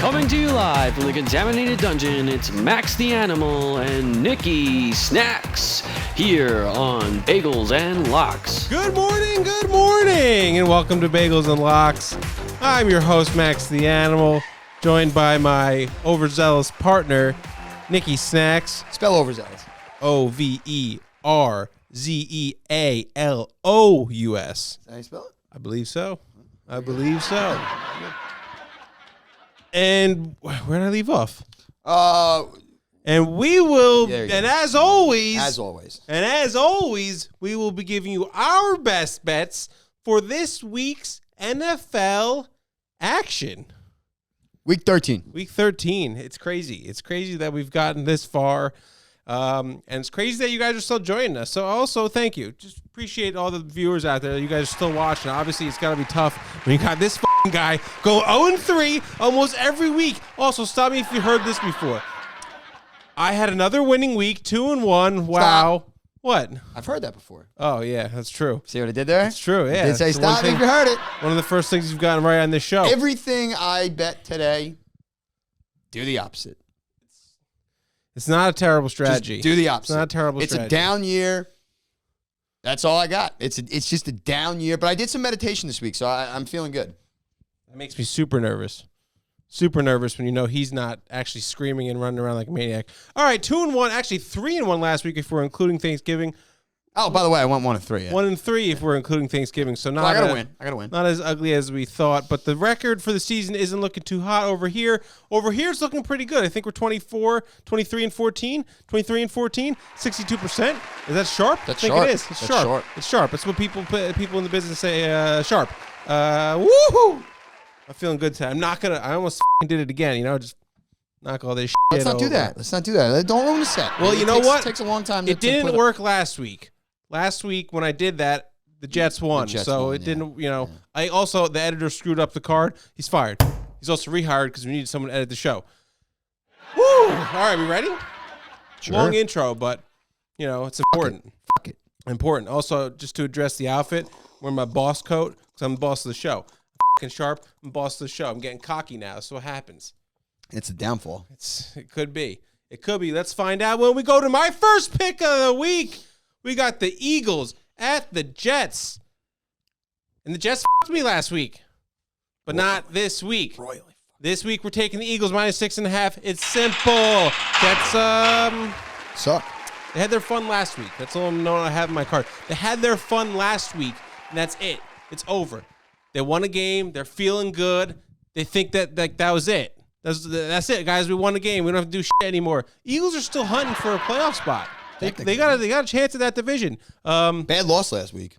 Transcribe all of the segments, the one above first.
Coming to you live from the contaminated dungeon, it's Max the Animal and Nikki Snacks here on Bagels and Locks. Good morning, and welcome to Bagels and Locks. I'm your host, Max the Animal, joined by my overzealous partner, Nikki Snacks. Spell overzealous. Overzealous. Is that how you spell it? I believe so. And where did I leave off? And we will, and as always, we will be giving you our best bets for this week's NFL action. Week 13. Week 13. It's crazy. It's crazy that we've gotten this far. And it's crazy that you guys are still joining us. So also, thank you. Just appreciate all the viewers out there. You guys are still watching. Obviously, it's got to be tough when you got this guy go 0-3 almost every week. Also, stop me if you heard this before. I had another winning week, 2-1. Wow. Stop. What? I've heard that before. Oh, yeah, that's true. See what I did there? That's true, yeah. I did say That's the stop one if you heard it. One of the first things you've gotten right on this show. Everything I bet today, do the opposite. It's not a terrible strategy. Just do the opposite. It's not a terrible strategy. It's a down year. That's all I got. It's just a down year. But I did some meditation this week, so I'm feeling good. It makes me super nervous. Super nervous when you know he's not actually screaming and running around like a maniac. All right, 2-1. Actually, 3-1 last week if we're including Thanksgiving. Oh, by the way, I went 1-3. Yeah. 1-3 if we're including Thanksgiving. So not. I gotta win. Not as ugly as we thought, but the record for the season isn't looking too hot over here. Over here, it's looking pretty good. I think we're 23-14, 23-14, 62%. Is that sharp? That's I think sharp. it is. It's That's sharp. sharp. It's sharp. It's what people in the business say. Sharp. Woohoo! I'm feeling good today. I almost did it again. You know, just knock all this shit Let's not do over. that. Let's not do that. Don't ruin the set. Well, you know what? It takes a long time. It didn't work last week. Last week when I did that, the Jets won. It didn't, Yeah. I also, the editor screwed up the card. He's fired. He's also rehired because we needed someone to edit the show. Woo! All right, we ready? Sure. Long intro, but, it's important. Fuck it. Important. Also, just to address the outfit, wearing my boss coat because I'm the boss of the show. I'm sharp. I'm boss of the show. I'm getting cocky now. That's what happens. It's a downfall. It could be. It could be. Let's find out when we go to my first pick of the week. We got the Eagles at the Jets. And the Jets f***ed me last week. But not this week. Royally. This week we're taking the Eagles minus 6.5. It's simple. Jets, Suck. they had their fun last week. That's all I have in my card. They had their fun last week, and that's it. It's over. They won a game. They're feeling good. They think that was it. That's it, guys. We won the game. We don't have to do shit anymore. Eagles are still hunting for a playoff spot. They got a chance at that division. Bad loss last week.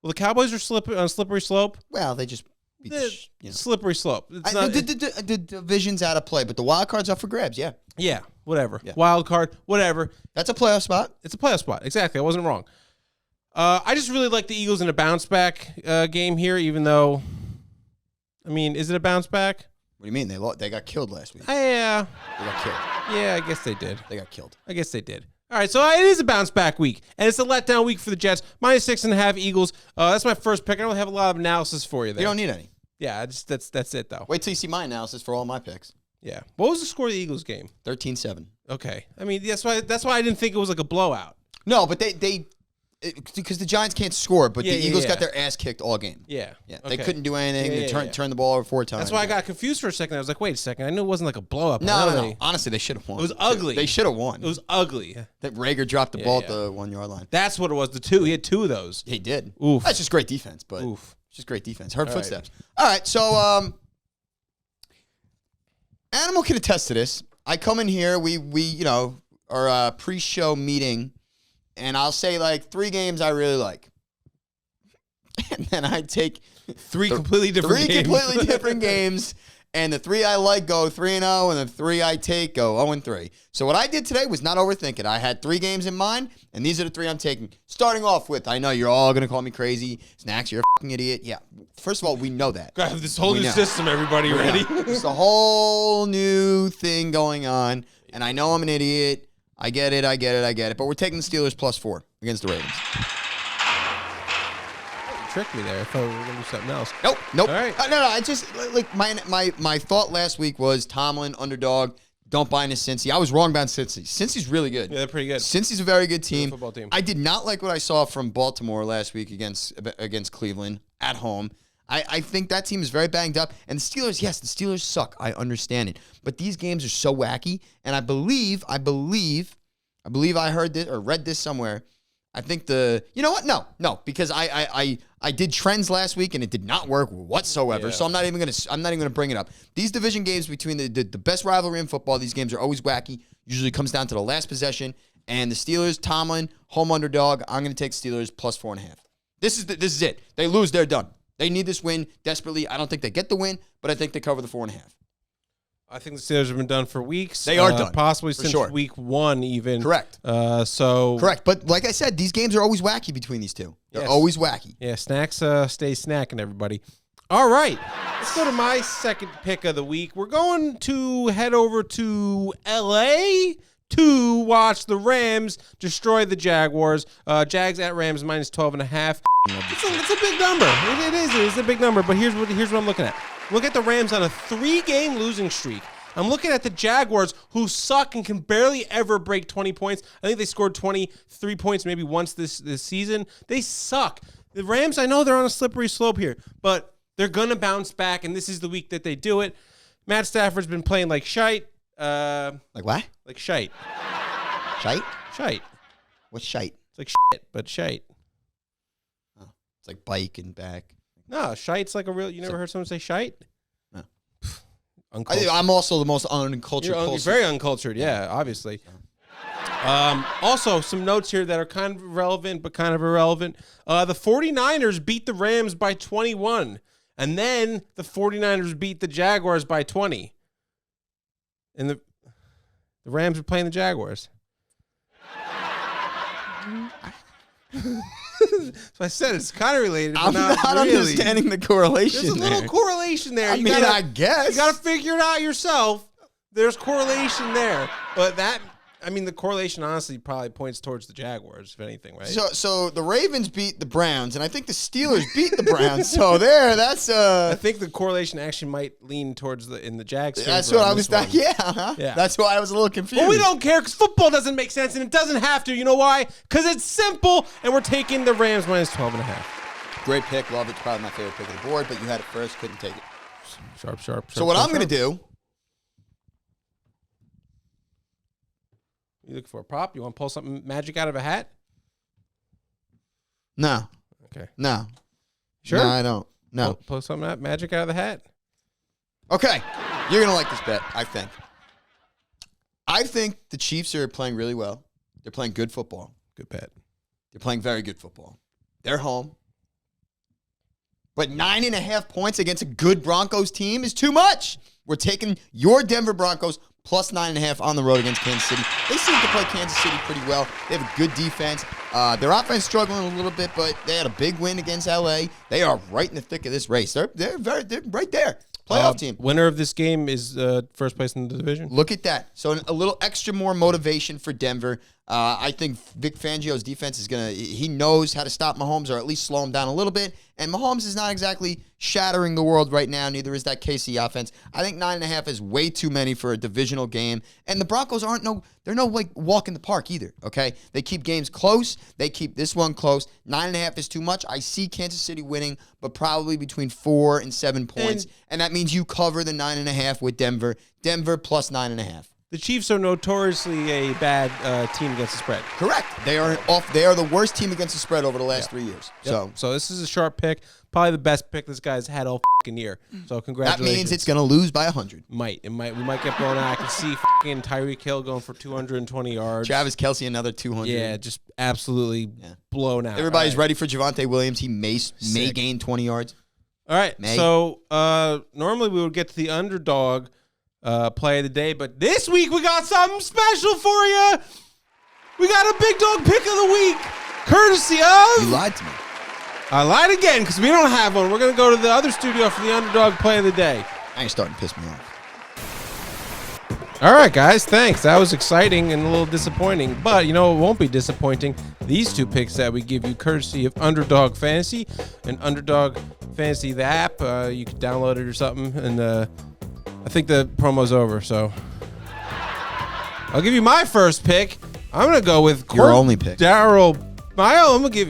Well, the Cowboys are on a slippery slope. Well, they just beat Slippery slope. The division's out of play, but the wild card's up for grabs. Yeah. Yeah, whatever. Yeah. Wild card, whatever. That's a playoff spot. It's a playoff spot. Exactly. I wasn't wrong. I just really like the Eagles in a bounce back game here, even though, is it a bounce back? What do you mean? They got killed last week. Yeah. They got killed. Yeah, I guess they did. They got killed. I guess they did. All right, so it is a bounce back week, and it's a letdown week for the Jets. Minus 6.5 Eagles. That's my first pick. I don't have a lot of analysis for you there. You don't need any. Yeah, that's it though. Wait till you see my analysis for all my picks. Yeah. What was the score of the Eagles game? 13-7. Okay. That's why I didn't think it was like a blowout. No, but because the Giants can't score, but the Eagles got their ass kicked all game. Yeah. Yeah. Okay. They couldn't do anything. They turned the ball over 4 times. That's why I got confused for a second. I was like, wait a second. I knew it wasn't like a blowout. No. Honestly, they should have won. It was ugly. They should have won. It was ugly. That Rager dropped the ball at the 1 yard line. That's what it was. The two. He had 2 of those. He did. Oof. That's just great defense, but Oof. Just great defense. Heard All footsteps. All right, so Animal can attest to this. I come in here, we our pre-show meeting, and I'll say like 3 games I really like. And then I take three completely different games, and the 3 I like go 3-0, and the 3 I take go 0-3. So what I did today was not overthink it. I had 3 games in mind, and these are the 3 I'm taking. Starting off with, I know you're all going to call me crazy. Snacks, you're a fucking idiot. Yeah. First of all, we know that. Got this whole new system, everybody. Ready? It's a whole new thing going on, and I know I'm an idiot. I get it. But we're taking the Steelers +4 against the Ravens. tricked me there. I thought we were going to do something else. Nope. All right. No. I just like my thought last week was Tomlin underdog. Don't buy into Cincy. I was wrong about Cincy. Cincy's really good. Yeah, they're pretty good. Cincy's a very good team. Football team. I did not like what I saw from Baltimore last week against Cleveland at home. I think that team is very banged up. And the Steelers, yes, the Steelers suck. I understand it. But these games are so wacky. And I believe I heard this or read this somewhere. I think you know what? No, because I did trends last week and it did not work whatsoever. Yeah. So I'm not even gonna bring it up. These division games between the best rivalry in football, these games are always wacky. Usually comes down to the last possession. And the Steelers, Tomlin, home underdog. I'm gonna take Steelers plus 4.5. This is it. They lose, they're done. They need this win desperately. I don't think they get the win, but I think they cover the 4.5. I think the Steelers have been done for weeks. They are done. Possibly since week 1 even. Correct. Correct. But like I said, these games are always wacky between these two. They're always wacky. Yeah, snacks stay snacking, everybody. All right. Let's go to my second pick of the week. We're going to head over to L.A. to watch the Rams destroy the Jaguars. Jags at Rams minus 12.5. It's a big number. It's a big number. But here's what I'm looking at. Look at the Rams on a 3-game losing streak. I'm looking at the Jaguars, who suck and can barely ever break 20 points. I think they scored 23 points maybe once this season. They suck. The Rams, I know they're on a slippery slope here, but they're going to bounce back, and this is the week that they do it. Matt Stafford's been playing like shite. Like what? Like shite. Shite? Shite. What's shite? It's like shit, but shite. Oh, it's like bike and back. No, shite's like a real... You never heard someone say shite? No. I'm also the most uncultured You're very uncultured, yeah, obviously. Also, some notes here that are kind of relevant, but kind of irrelevant. The 49ers beat the Rams by 21. And then the 49ers beat the Jaguars by 20. And the Rams are playing the Jaguars. So I said it's kind of related. But I'm not really understanding the correlation. There's a little correlation there. I guess. You got to figure it out yourself. There's correlation there. But the correlation honestly probably points towards the Jaguars, if anything, right? So the Ravens beat the Browns, and I think the Steelers beat the Browns. So that's I think the correlation actually might lean towards in the Jags favor. That's what I was thinking. Yeah. That's why I was a little confused. But we don't care because football doesn't make sense, and it doesn't have to. You know why? Because it's simple, and we're taking the Rams minus 12.5. Great pick. Love it. It's probably my favorite pick of the board, but you had it first. Couldn't take it. Sharp. So what I'm going to do... You looking for a prop? You want to pull something magic out of a hat? No. Okay. No. Sure? No, I don't. No. Pull something magic out of the hat? Okay. You're going to like this bet, I think. I think the Chiefs are playing really well. They're playing good football. Good bet. They're playing very good football. They're home. But 9.5 points against a good Broncos team is too much. We're taking your Denver Broncos plus 9.5 on the road against Kansas City. They seem to play Kansas City pretty well. They have a good defense. Their offense struggling a little bit, but they had a big win against LA. They are right in the thick of this race. They're right there. Playoff team. Winner of this game is first place in the division. Look at that. So a little extra more motivation for Denver. I think Vic Fangio's defense is he knows how to stop Mahomes or at least slow him down a little bit. And Mahomes is not exactly shattering the world right now. Neither is that KC offense. I think 9.5 is way too many for a divisional game. And the Broncos they're no like walk in the park either. Okay. They keep games close. They keep this one close. 9.5 is too much. I see Kansas City winning, but probably between 4 and 7 points. And that means you cover the 9.5 with Denver. Denver plus 9.5. The Chiefs are notoriously a bad team against the spread. Correct. They are the worst team against the spread over the last 3 years. Yep. So this is a sharp pick. Probably the best pick this guy's had all fucking year. So congratulations. That means it's going to lose by 100. We might get blown out. I can see fucking Tyreek Hill going for 220 yards. Travis Kelce another 200. Yeah, just absolutely blown out. Everybody's ready for Javonte Williams. He may gain 20 yards. All right. So normally we would get to the underdog play of the day, but this week we got something special for you. We got a big dog pick of the week, courtesy of... You lied to me. I lied again because we don't have one. We're going to go to the other studio for the underdog play of the day. Now you're starting to piss me off. All right, guys, thanks. That was exciting and a little disappointing. But, it won't be disappointing. These two picks that we give you courtesy of Underdog Fantasy. And Underdog Fantasy, the app, you can download it or something. And I think the promo's over, so I'll give you my first pick. I'm going to go with Your only pick. I'm going to give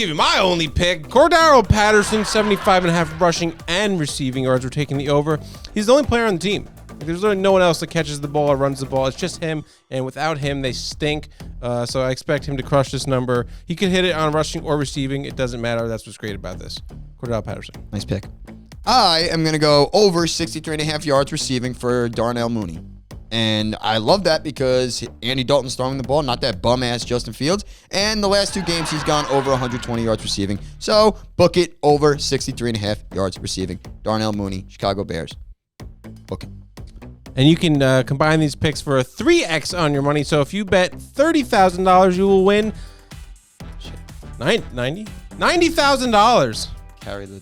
you my only pick. Cordaro Patterson, 75.5 rushing and receiving yards. We're taking the over. He's the only player on the team. There's really no one else that catches the ball or runs the ball. It's just him, and without him, they stink. So I expect him to crush this number. He could hit it on rushing or receiving. It doesn't matter. That's what's great about this. Cordell Patterson. Nice pick. I am going to go over 63.5 yards receiving for Darnell Mooney. And I love that because Andy Dalton's throwing the ball, not that bum-ass Justin Fields. And the last 2 games, he's gone over 120 yards receiving. So book it over 63.5 yards receiving. Darnell Mooney, Chicago Bears. Book it. And you can combine these picks for a 3x on your money. So if you bet $30,000, you will win $90,000. Carry the.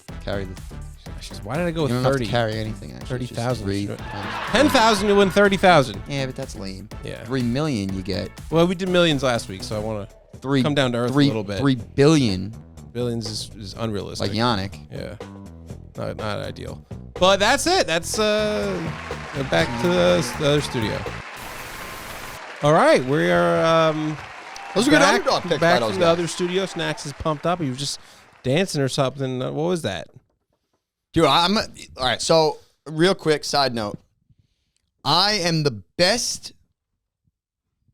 Why did I go with You don't 30? have to carry anything, actually. 30,000. 10,000, you win 30,000. Yeah, but that's lame. Yeah. 3 million you get. Well, we did millions last week, so I want to come down to earth a little bit. 3 billion. Billions is unrealistic. Like Yannick. Yeah. Not ideal. But that's it. That's back to the other studio. All right, we are Those are good underdog picks by back those from the guys. other studio. Snacks is pumped up. He was just dancing or something. What was that? Dude, all right, so real quick side note. I am the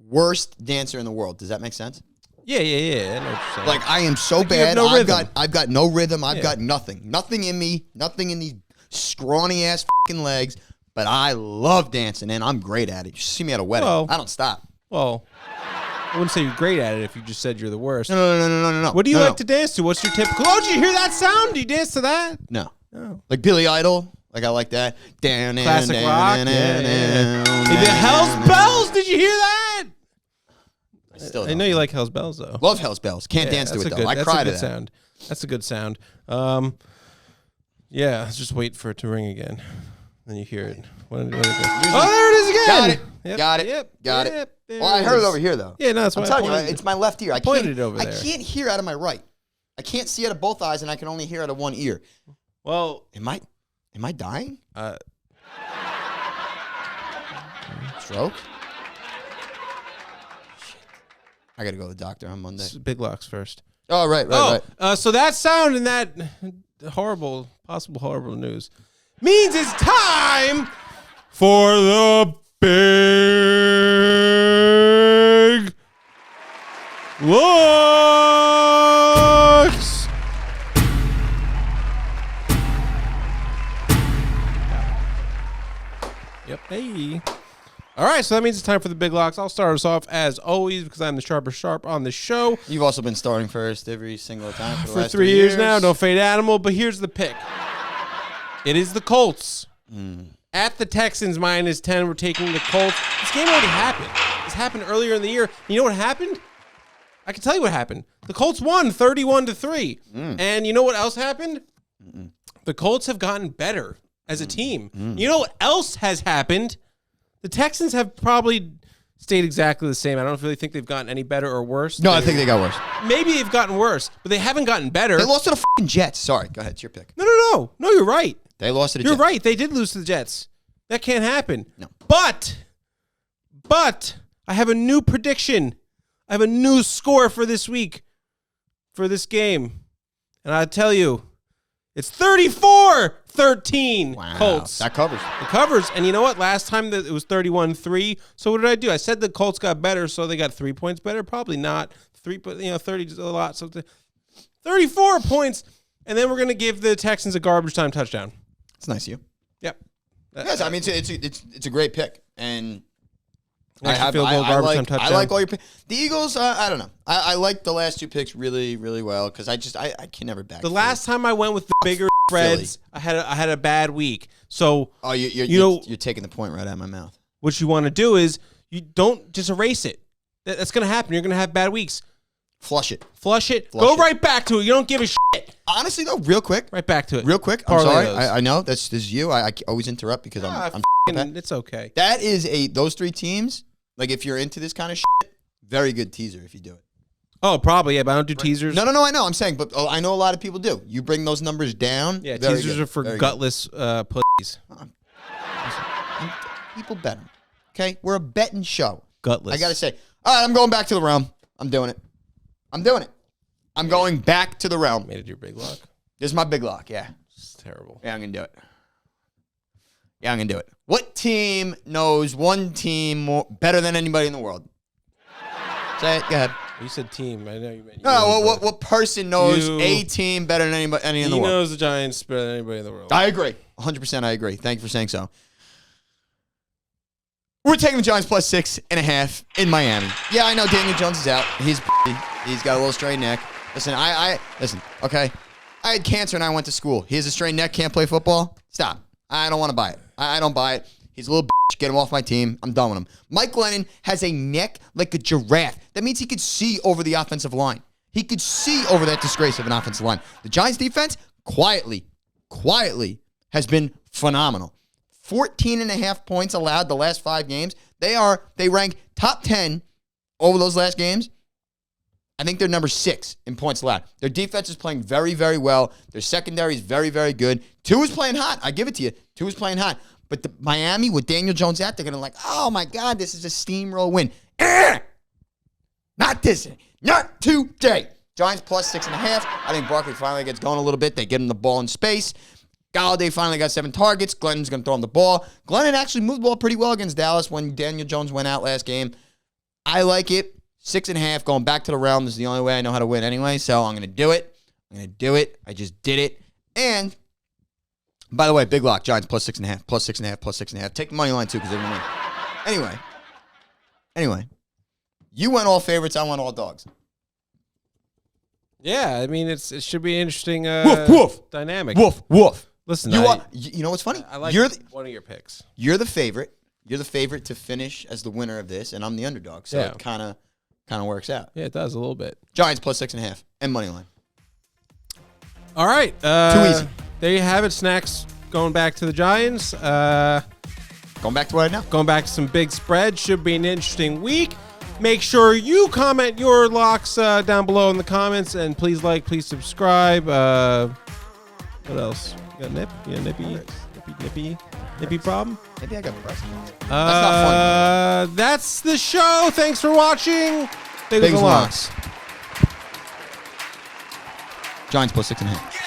worst dancer in the world. Does that make sense? Yeah. I know what you're saying. Like, I am so Like you bad. have no rhythm. I've got no rhythm. I've got nothing. Nothing in me. Nothing in these scrawny ass fucking legs. But I love dancing, and I'm great at it. You should see me at a wedding. Well- I don't stop. Well, I wouldn't say you're great at it if you just said you're the worst. No. What do you like to dance to? What's your typical? Oh, did you hear that sound? Do you dance to that? No. Oh. Like Billy Idol. Like, I like that. Classic rock. Hey, the Hell's Bells. Did you hear that? I know you like Hell's Bells, though. Love Hell's Bells. Can't dance to it, though. I cry to that. Sound. That's a good sound. Yeah, let's just wait for it to ring again. Then you hear it. When it goes. Oh, there it is again. Got it. Yep, Got it. Yep, Got yep, it. there Well, I it heard it is. over here, though. Yeah, no, that's why I'm I telling you, pointed. it's my left ear. I pointed it over there. I can't hear out of my right. I can't see out of both eyes, and I can only hear out of one ear. Well, Am I dying? Stroke? Shit. I gotta go to the doctor on Monday. Big Locks first. Oh, right. So that sound and that possible horrible news means it's time for the Big Looks. Yep. Hey. All right, so that means it's time for the Big Locks. I'll start us off as always because I'm the sharpest sharp on the show. You've also been starting first every single time for the last 3 years now. No fade animal, but here's the pick. It is the Colts. At the Texans -10. We're taking the Colts. This game already happened. This happened earlier in the year. You know what happened? I can tell you what happened. The Colts won 31-3. And you know what else happened? The Colts have gotten better as a team. You know what else has happened? The Texans have probably stayed exactly the same. I don't really think they've gotten any better or worse. No, I think they got worse. Maybe they've gotten worse, but they haven't gotten better. They lost to the fucking Jets. Sorry, go ahead. It's your pick. No, you're right. They lost to the You're Jets. right. They did lose to the Jets. That can't happen. No. But I have a new prediction. I have a new score for this week, for this game. And I tell you, it's 34-13 Wow. Colts. That covers. It covers. And you know what? Last time it was 31-3. So what did I do? I said the Colts got better, so they got 3 points better. Probably not. 30 is a lot. So 34 points. And then we're going to give the Texans a garbage time touchdown. It's nice of you. Yep. Yes, I mean it's a great pick, and Extra field goal, garbage time touchdown. I like all your picks. The Eagles, I don't know. I like the last 2 picks really, really well because I can never back. The last time I went with the bigger spreads, I had a bad week. So you're taking the point right out of my mouth. What you want to do is you don't just erase it. That's going to happen. You're going to have bad weeks. Flush it. Go right back to it. You don't give a shit. Honestly, though, real quick. Right back to it. Real quick. I'm Parlay sorry. those. I know this is you. I always interrupt because I'm It's okay. That is those 3 teams. Like, if you're into this kind of shit, very good teaser if you do it. Oh, probably, yeah, but I don't do teasers. No, I know. I'm saying, but I know a lot of people do. You bring those numbers down. Yeah, very teasers good, are for very gutless pussies. Listen, people bet 'em. Okay? We're a betting show. Gutless. I got to say, all right, I'm going back to the realm. I'm doing it. I'm going back to the realm. Made it your big lock. This is my big lock, yeah. It's terrible. Yeah, I'm going to do it. Yeah, I'm going to do it. What team knows one team better than anybody in the world? Say it. Go ahead. You said team. I know you meant you. No, what person knows a team better than any in the world? He knows the Giants better than anybody in the world. I agree. 100% I agree. Thank you for saying so. We're taking the Giants plus 6.5 in Miami. Yeah, I know Daniel Jones is out. He's got a little strained neck. Listen, listen, okay? I had cancer and I went to school. He has a strained neck, can't play football? Stop. I don't want to buy it. I don't buy it. He's a little bitch. Get him off my team. I'm done with him. Mike Glennon has a neck like a giraffe. That means he could see over the offensive line. He could see over that disgrace of an offensive line. The Giants defense, quietly has been phenomenal. 14.5 points allowed the last 5 games. They rank top 10 over those last games. I think they're number 6 in points allowed. Their defense is playing very, very well. Their secondary is very, very good. 2 is playing hot. I give it to you. 2 is playing hot. But the Miami, with Daniel Jones out, they're going to like, oh, my God, this is a steamroll win. Not this. Not today. Giants plus 6.5. I think Barkley finally gets going a little bit. They get him the ball in space. Galladay finally got 7 targets. Glennon's going to throw him the ball. Glennon actually moved the ball pretty well against Dallas when Daniel Jones went out last game. I like it. 6.5, going back to the realm. This is the only way I know how to win anyway, so I'm going to do it. I just did it. And, by the way, big lock, Giants plus 6.5, plus 6.5, plus 6.5. Take the money line, too, because they're going to win. Anyway. You went all favorites. I went all dogs. Yeah, I mean, it should be an interesting Woof, woof. dynamic. Woof, woof. Listen, you know what's funny? I like one of your picks. You're the favorite. You're the favorite to finish as the winner of this, and I'm the underdog. So it kind of works out. Yeah, it does a little bit. Giants plus 6.5 and money line. All right. Too easy. There you have it. Snacks going back to the Giants. Going back to what I know. Going back to some big spreads. Should be an interesting week. Make sure you comment your locks down below in the comments, and please like, please subscribe. What else? You got nip? You got nippy problem? Maybe I got breast. That's not fun. That's the show. Thanks for watching. Bagels and Locks. Giants plus 6.5.